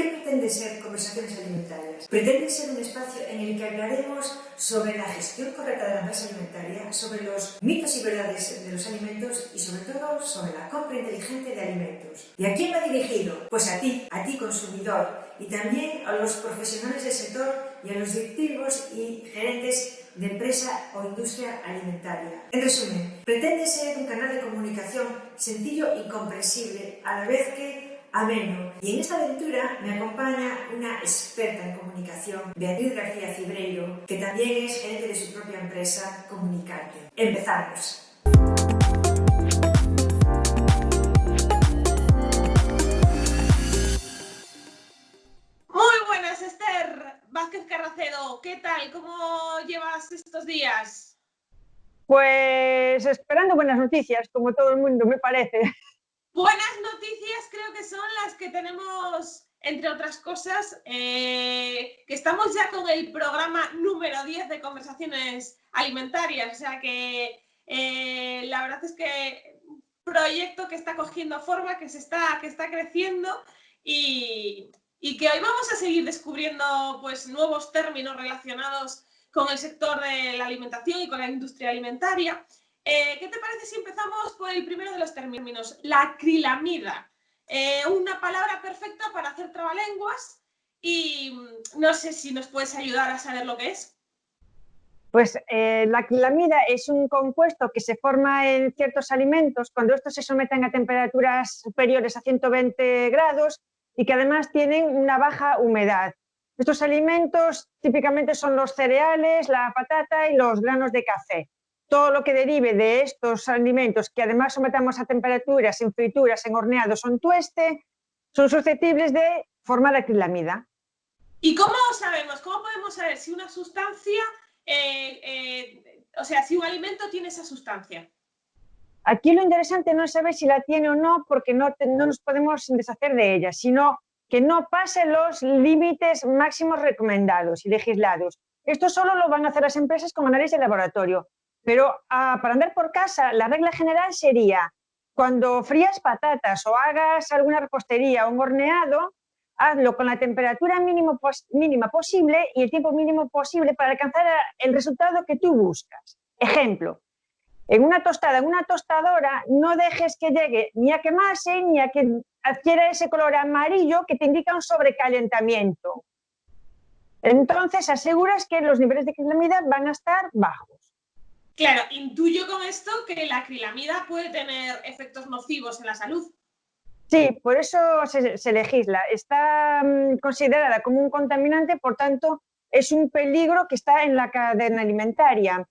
¿Qué pretende ser Conversaciones Alimentarias? Pretende ser un espacio en el que hablaremos sobre la gestión correcta de la empresa alimentaria, sobre los mitos y verdades de los alimentos y sobre todo sobre la compra inteligente de alimentos. ¿Y a quién va dirigido? Pues a ti consumidor, y también a los profesionales del sector y a los directivos y gerentes de empresa o industria alimentaria. En resumen, pretende ser un canal de comunicación sencillo y comprensible, a la vez que ameno. Y en esta aventura me acompaña una experta en comunicación, Beatriz García Cibreiro, que también es gerente de su propia empresa, Comunicarte. ¡Empezamos! Muy buenas, Esther Vázquez Carracedo. ¿Qué tal? ¿Cómo llevas estos días? Pues esperando buenas noticias, como todo el mundo, me parece. Buenas noticias creo que son las que tenemos, entre otras cosas, que estamos ya con el programa número 10 de Conversaciones Alimentarias. O sea que la verdad es que un proyecto que está cogiendo forma, que está creciendo y que hoy vamos a seguir descubriendo pues, nuevos términos relacionados con el sector de la alimentación y con la industria alimentaria. ¿Qué te parece si empezamos por el primero de los términos? La acrilamida. Una palabra perfecta para hacer trabalenguas y no sé si nos puedes ayudar a saber lo que es. Pues la acrilamida es un compuesto que se forma en ciertos alimentos cuando estos se someten a temperaturas superiores a 120 grados y que además tienen una baja humedad. Estos alimentos típicamente son los cereales, la patata y los granos de café. Todo lo que derive de estos alimentos que además sometamos a temperaturas en frituras, en horneados o en tueste, son susceptibles de formar acrilamida. ¿Y cómo sabemos, cómo podemos saber si una sustancia, o sea, si un alimento tiene esa sustancia? Aquí lo interesante no es saber si la tiene o no, porque no nos podemos deshacer de ella, sino que no pase los límites máximos recomendados y legislados. Esto solo lo van a hacer las empresas con análisis de laboratorio. Pero para andar por casa, la regla general sería, cuando frías patatas o hagas alguna repostería o un horneado, hazlo con la temperatura mínima posible y el tiempo mínimo posible para alcanzar el resultado que tú buscas. Ejemplo, en una tostada, en una tostadora, no dejes que llegue ni a quemarse ni a que adquiera ese color amarillo que te indica un sobrecalentamiento. Entonces aseguras que los niveles de acrilamida van a estar bajos. Claro, intuyo con esto que la acrilamida puede tener efectos nocivos en la salud. Sí, por eso se legisla. Está considerada como un contaminante, por tanto, es un peligro que está en la cadena alimentaria.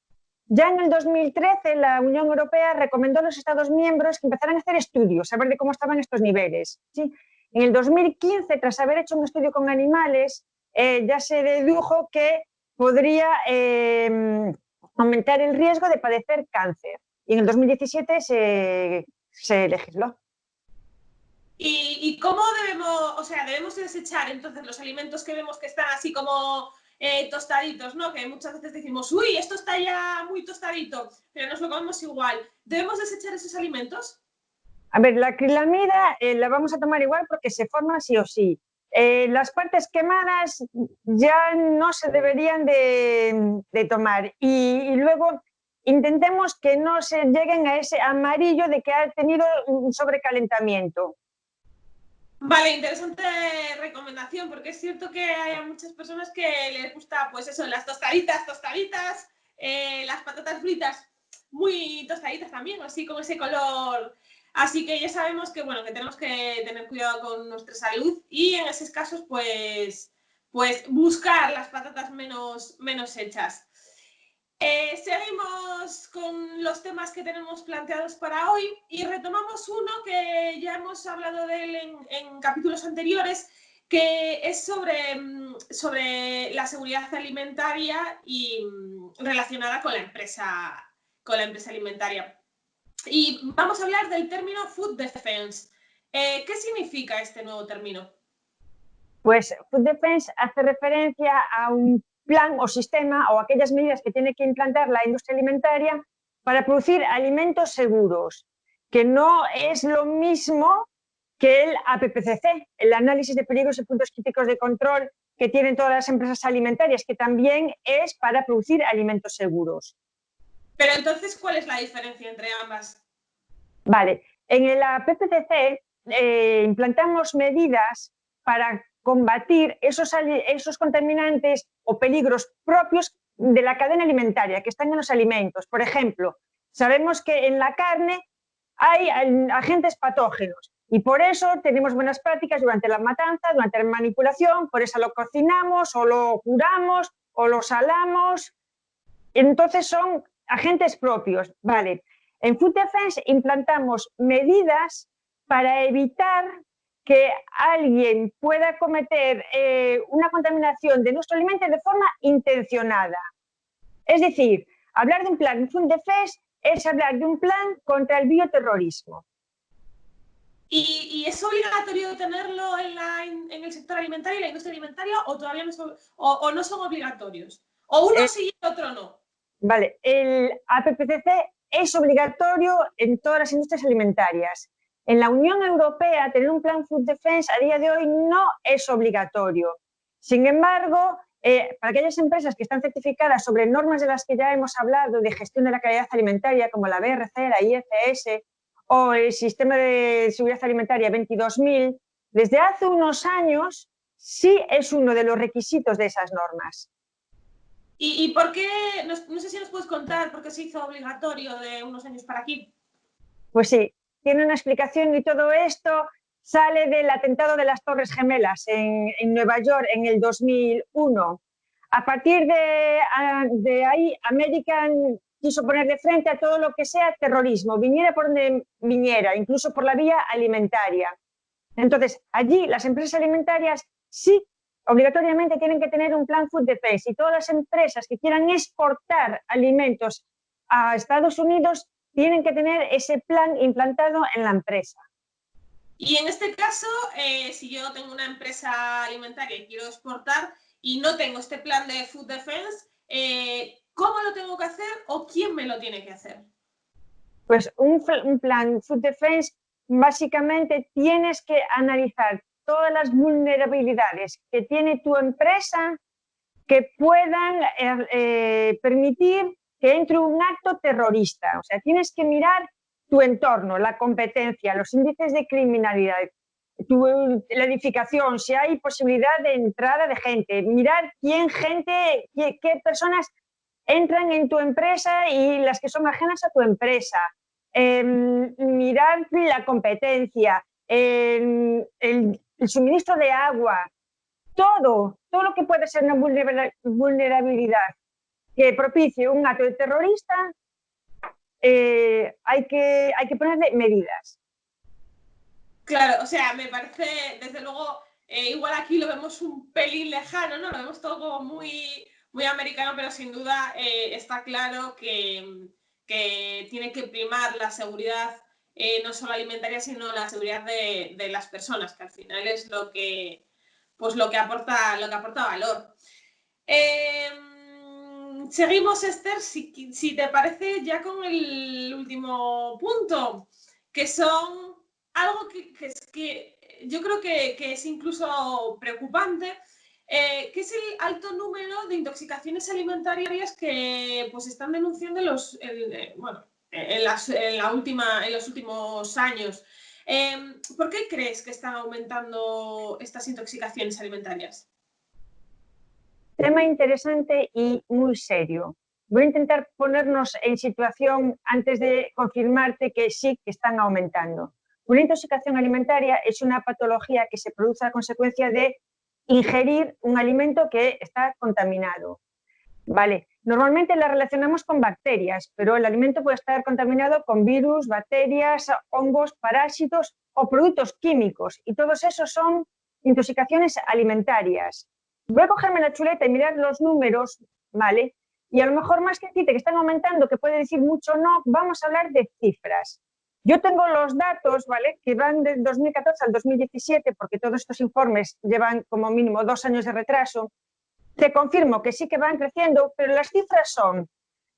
Ya en el 2013 la Unión Europea recomendó a los Estados miembros que empezaran a hacer estudios, a ver de cómo estaban estos niveles. ¿Sí? En el 2015, tras haber hecho un estudio con animales, ya se dedujo que podría aumentar el riesgo de padecer cáncer. Y en el 2017 se legisló. ¿Y cómo debemos, o sea, debemos desechar entonces los alimentos que vemos que están así como tostaditos, ¿no? Que muchas veces decimos, uy, esto está ya muy tostadito, pero nos lo comemos igual. ¿Debemos desechar esos alimentos? A ver, la acrilamida la vamos a tomar igual porque se forma sí o sí. Las partes quemadas ya no se deberían de tomar y luego intentemos que no se lleguen a ese amarillo de que ha tenido un sobrecalentamiento. Vale, interesante recomendación, porque es cierto que hay muchas personas que les gusta, pues eso, las tostaditas, las patatas fritas muy tostaditas también, así con ese color. Así que ya sabemos que, bueno, que tenemos que tener cuidado con nuestra salud y en esos casos, pues buscar las patatas menos hechas. Seguimos con los temas que tenemos planteados para hoy y retomamos uno que ya hemos hablado de él en capítulos anteriores, que es sobre la seguridad alimentaria y relacionada con la empresa alimentaria. Y vamos a hablar del término Food Defense. ¿Qué significa este nuevo término? Pues Food Defense hace referencia a un plan o sistema o aquellas medidas que tiene que implantar la industria alimentaria para producir alimentos seguros, que no es lo mismo que el APPCC, el análisis de peligros y puntos críticos de control que tienen todas las empresas alimentarias, que también es para producir alimentos seguros. Pero entonces, ¿cuál es la diferencia entre ambas? Vale, en el APPCC implantamos medidas para combatir esos contaminantes o peligros propios de la cadena alimentaria que están en los alimentos. Por ejemplo, sabemos que en la carne hay agentes patógenos y por eso tenemos buenas prácticas durante la matanza, durante la manipulación, por eso lo cocinamos o lo curamos o lo salamos. Entonces son agentes propios. Vale. En Food Defense implantamos medidas para evitar que alguien pueda cometer una contaminación de nuestro alimento de forma intencionada. Es decir, hablar de un plan Food Defense es hablar de un plan contra el bioterrorismo. ¿Y es obligatorio tenerlo en el sector alimentario y la industria alimentaria o todavía no son obligatorios? ¿O uno sí y otro no? Vale, el APPCC es obligatorio en todas las industrias alimentarias. En la Unión Europea, tener un plan Food Defense a día de hoy no es obligatorio. Sin embargo, para aquellas empresas que están certificadas sobre normas de las que ya hemos hablado, de gestión de la calidad alimentaria, como la BRC, la IFS o el Sistema de Seguridad Alimentaria 22000, desde hace unos años sí es uno de los requisitos de esas normas. ¿Y por qué? No sé si nos puedes contar por qué se hizo obligatorio de unos años para aquí. Pues sí, tiene una explicación y todo esto sale del atentado de las Torres Gemelas en Nueva York en el 2001. A partir de ahí, American quiso poner de frente a todo lo que sea terrorismo, viniera por donde viniera, incluso por la vía alimentaria. Entonces, allí las empresas alimentarias sí obligatoriamente tienen que tener un plan Food Defense y todas las empresas que quieran exportar alimentos a Estados Unidos tienen que tener ese plan implantado en la empresa. Y en este caso, si yo tengo una empresa alimentaria y quiero exportar y no tengo este plan de Food Defense, ¿cómo lo tengo que hacer o quién me lo tiene que hacer? Pues un plan Food Defense, básicamente tienes que analizar todas las vulnerabilidades que tiene tu empresa que puedan permitir que entre un acto terrorista. O sea, tienes que mirar tu entorno, la competencia, los índices de criminalidad, la edificación, si hay posibilidad de entrada de gente, mirar qué personas entran en tu empresa y las que son ajenas a tu empresa, mirar la competencia, el suministro de agua, todo lo que puede ser una vulnerabilidad que propicie un acto terrorista, hay que ponerle medidas. Claro, o sea, me parece, desde luego, igual aquí lo vemos un pelín lejano, ¿no? Lo vemos todo como muy, muy americano, pero sin duda está claro que tiene que primar la seguridad no solo alimentaria, sino la seguridad de las personas, que al final es lo que aporta valor. Seguimos, Esther, si te parece, ya con el último punto, que son algo que yo creo que es incluso preocupante, que es el alto número de intoxicaciones alimentarias que pues están denunciando en los últimos años. ¿Por qué crees que están aumentando estas intoxicaciones alimentarias? Tema interesante y muy serio. Voy a intentar ponernos en situación antes de confirmarte que sí que están aumentando. Una intoxicación alimentaria es una patología que se produce a consecuencia de ingerir un alimento que está contaminado. Vale, normalmente la relacionamos con bacterias, pero el alimento puede estar contaminado con virus, bacterias, hongos, parásitos o productos químicos, y todos esos son intoxicaciones alimentarias. Voy a cogerme la chuleta y mirar los números, ¿vale? Y a lo mejor más que decirte que están aumentando, que puede decir mucho o no, vamos a hablar de cifras. Yo tengo los datos, ¿vale?, que van del 2014 al 2017, porque todos estos informes llevan como mínimo 2 años de retraso. Te confirmo que sí que van creciendo, pero las cifras son,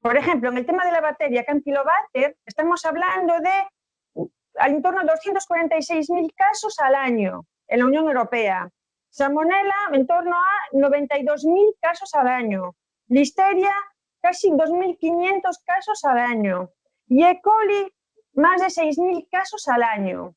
por ejemplo, en el tema de la bacteria Campylobacter, estamos hablando de en torno a 246.000 casos al año en la Unión Europea. Salmonella, en torno a 92.000 casos al año. Listeria, casi 2.500 casos al año. Y E. coli, más de 6.000 casos al año.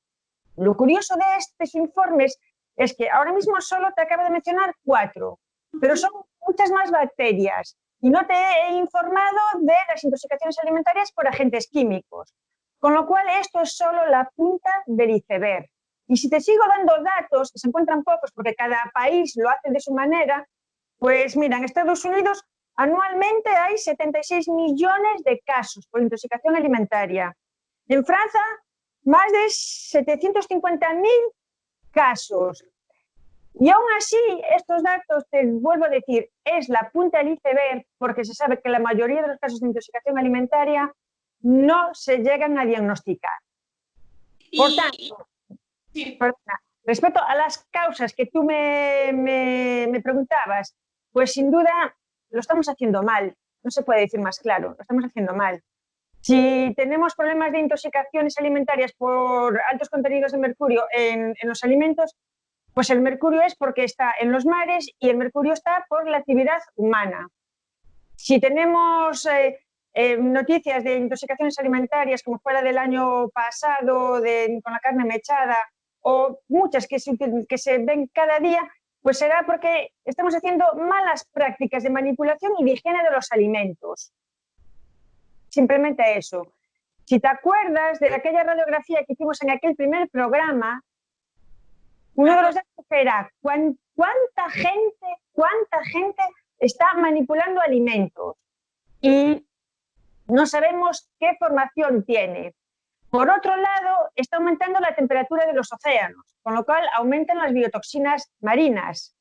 Lo curioso de estos informes es que ahora mismo solo te acabo de mencionar 4, pero son muchas más bacterias. Y no te he informado de las intoxicaciones alimentarias por agentes químicos. Con lo cual, esto es solo la punta del iceberg. Y si te sigo dando datos, que se encuentran pocos porque cada país lo hace de su manera, pues mira, en Estados Unidos anualmente hay 76 millones de casos por intoxicación alimentaria. En Francia, más de 750.000 casos. Y aún así, estos datos, te vuelvo a decir, es la punta del iceberg porque se sabe que la mayoría de los casos de intoxicación alimentaria no se llegan a diagnosticar. Por tanto, perdona, respecto a las causas que tú me preguntabas, pues sin duda lo estamos haciendo mal. No se puede decir más claro, lo estamos haciendo mal. Si tenemos problemas de intoxicaciones alimentarias por altos contenidos de mercurio en los alimentos, pues el mercurio es porque está en los mares y el mercurio está por la actividad humana. Si tenemos noticias de intoxicaciones alimentarias como fuera del año pasado con la carne mechada o muchas que se ven cada día, pues será porque estamos haciendo malas prácticas de manipulación y de higiene de los alimentos. Simplemente eso. Si te acuerdas de aquella radiografía que hicimos en aquel primer programa, uno de los datos era cuánta gente está manipulando alimentos y no sabemos qué formación tiene. Por otro lado, está aumentando la temperatura de los océanos, con lo cual aumentan las biotoxinas marinas.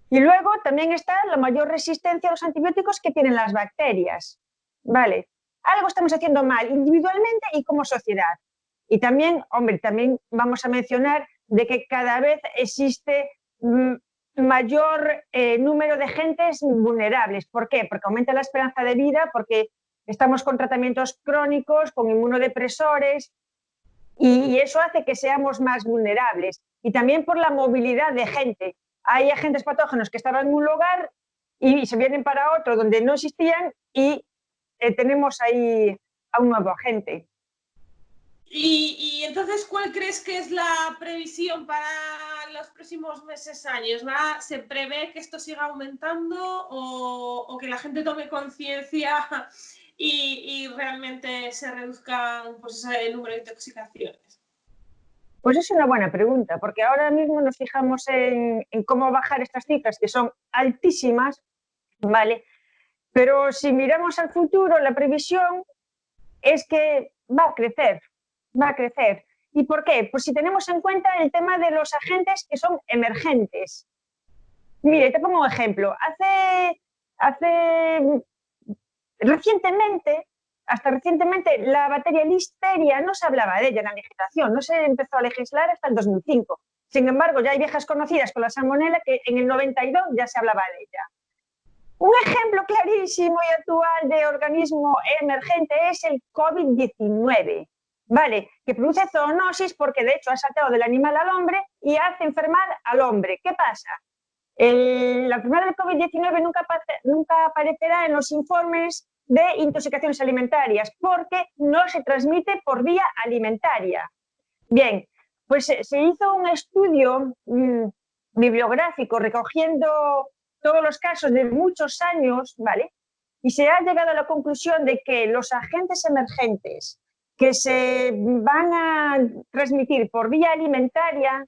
Y luego también está la mayor resistencia a los antibióticos que tienen las bacterias. Vale, algo estamos haciendo mal individualmente y como sociedad. Y también, hombre, también vamos a mencionar de que cada vez existe mayor número de gentes vulnerables. ¿Por qué? Porque aumenta la esperanza de vida, porque estamos con tratamientos crónicos, con inmunodepresores, y eso hace que seamos más vulnerables. Y también por la movilidad de gente. Hay agentes patógenos que estaban en un lugar y se vienen para otro donde no existían y tenemos ahí a un nuevo agente. Y entonces, ¿cuál crees que es la previsión para los próximos meses, años? ¿Se prevé que esto siga aumentando o que la gente tome conciencia y realmente se reduzca pues, el número de intoxicaciones? Pues es una buena pregunta, porque ahora mismo nos fijamos en cómo bajar estas cifras, que son altísimas, ¿vale? Pero si miramos al futuro, la previsión es que va a crecer, va a crecer. ¿Y por qué? Pues si tenemos en cuenta el tema de los agentes que son emergentes. Mire, te pongo un ejemplo. Hasta recientemente, la bacteria Listeria no se hablaba de ella en la legislación, no se empezó a legislar hasta el 2005. Sin embargo, ya hay viejas conocidas con la Salmonella que en el 92 ya se hablaba de ella. Un ejemplo clarísimo y actual de organismo emergente es el COVID-19, ¿vale? Que produce zoonosis porque de hecho ha saltado del animal al hombre y hace enfermar al hombre. ¿Qué pasa? La enfermedad del COVID-19 nunca aparecerá en los informes de intoxicaciones alimentarias porque no se transmite por vía alimentaria. Bien, pues se hizo un estudio bibliográfico recogiendo todos los casos de muchos años, ¿vale? Y se ha llegado a la conclusión de que los agentes emergentes que se van a transmitir por vía alimentaria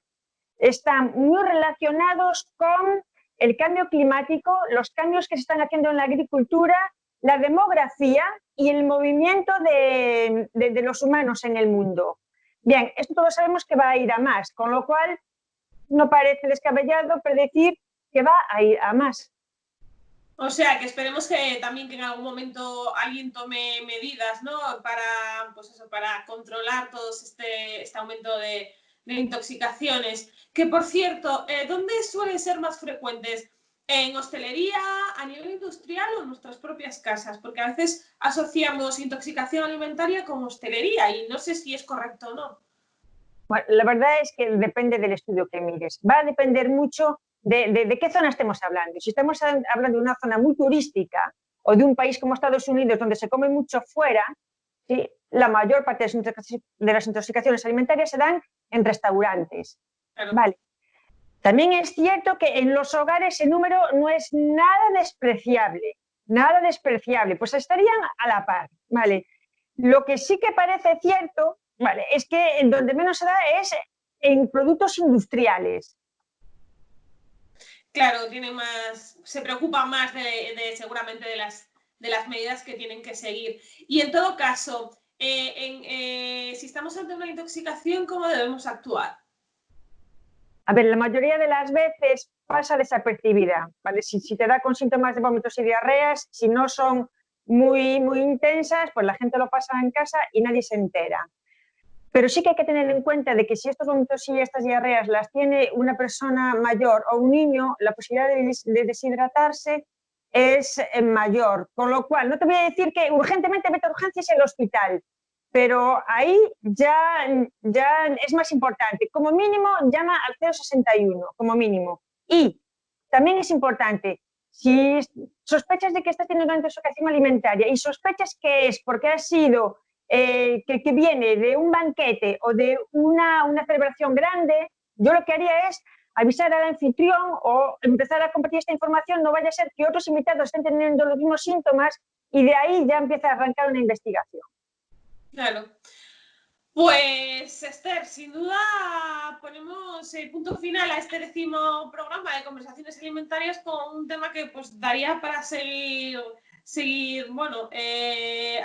están muy relacionados con el cambio climático, los cambios que se están haciendo en la agricultura, la demografía y el movimiento de los humanos en el mundo. Bien, esto todos sabemos que va a ir a más, con lo cual no parece descabellado predecir que va a ir a más. O sea, que esperemos que también que en algún momento alguien tome medidas, ¿no? Para controlar todo este aumento de intoxicaciones. Que, por cierto, ¿dónde suelen ser más frecuentes? ¿En hostelería, a nivel industrial o en nuestras propias casas? Porque a veces asociamos intoxicación alimentaria con hostelería y no sé si es correcto o no. Bueno, la verdad es que depende del estudio que mires. Va a depender mucho de qué zona estemos hablando. Si estamos hablando de una zona muy turística o de un país como Estados Unidos donde se come mucho fuera, ¿sí? La mayor parte de las intoxicaciones alimentarias se dan en restaurantes. Claro. Vale. También es cierto que en los hogares el número no es nada despreciable, pues estarían a la par, ¿vale? Lo que sí que parece cierto, ¿vale?, es que en donde menos se da es en productos industriales. Claro, se preocupa más seguramente de las medidas que tienen que seguir. Y en todo caso, si estamos ante una intoxicación, ¿cómo debemos actuar? A ver, la mayoría de las veces pasa desapercibida, ¿vale? Si te da con síntomas de vómitos y diarreas, si no son muy intensas, pues la gente lo pasa en casa y nadie se entera. Pero sí que hay que tener en cuenta de que si estos vómitos y estas diarreas las tiene una persona mayor o un niño, la posibilidad de deshidratarse es mayor. Con lo cual, no te voy a decir que urgentemente vete a urgencias en el hospital, pero ahí ya es más importante. Como mínimo, llama al 061, como mínimo. Y también es importante, si sospechas de que estás teniendo una intoxicación alimentaria y sospechas que es porque ha sido que viene de un banquete o de una celebración grande, yo lo que haría es avisar al anfitrión o empezar a compartir esta información, no vaya a ser que otros invitados estén teniendo los mismos síntomas y de ahí ya empieza a arrancar una investigación. Claro. Pues, Esther, sin duda ponemos el punto final a este 10º programa de Conversaciones Alimentarias con un tema que pues daría para seguir bueno,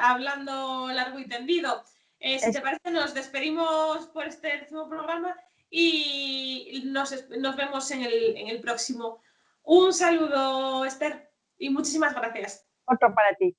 hablando largo y tendido. Si te parece, nos despedimos por este 10º programa y nos vemos en el próximo. Un saludo, Esther, y muchísimas gracias. Otro para ti.